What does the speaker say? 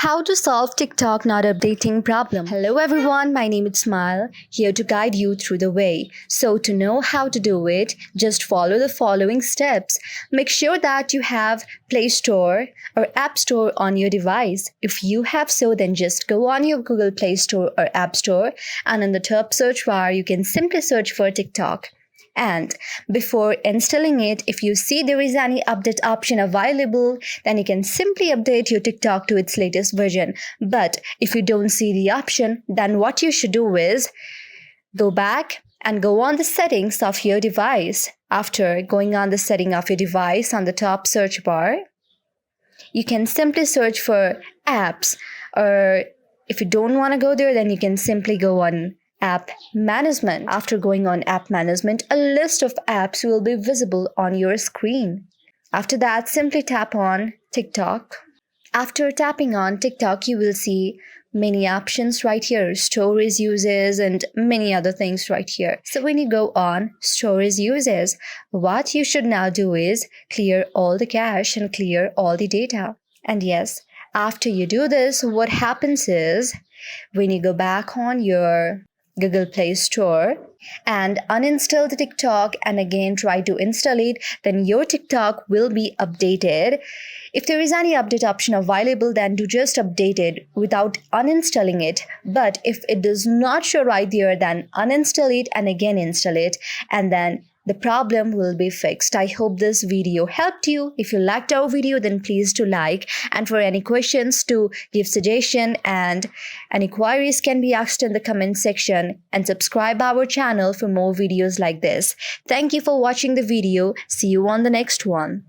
How to solve TikTok not updating problem. Hello everyone, my name is Smile, here to guide you through the way. So to know how to do it, just follow the following steps. Make sure that you have Play Store or App Store on your device. If you have so, then just go on your Google Play Store or App Store, and in the top search bar you can simply search for TikTok. And before installing it, if you see there is any update option available, then you can simply update your TikTok to its latest version. But if you don't see the option, then what you should do is go back and go on the settings of your device. After going on the setting of your device on the top search bar, you can simply search for apps, or if you don't want to go there, then you can simply go on App Management. After going on App Management, a list of apps will be visible on your screen. After that, simply tap on TikTok. After tapping on TikTok, you will see many options right here, storage uses and many other things right here. So when you go on storage uses, what you should now do is clear all the cache and clear all the data. And yes, after you do this, what happens is when you go back on your Google Play Store and uninstall the TikTok and again try to install it, then your TikTok will be updated. If there is any update option available, then do just update it without uninstalling it. But if it does not show right there, then uninstall it and again install it, and then the problem will be fixed. I hope this video helped you. If you liked our video, then please do like. And for any questions, to give suggestion and any queries can be asked in the comment section, and subscribe our channel for more videos like this. Thank you for watching the video. See you on the next one.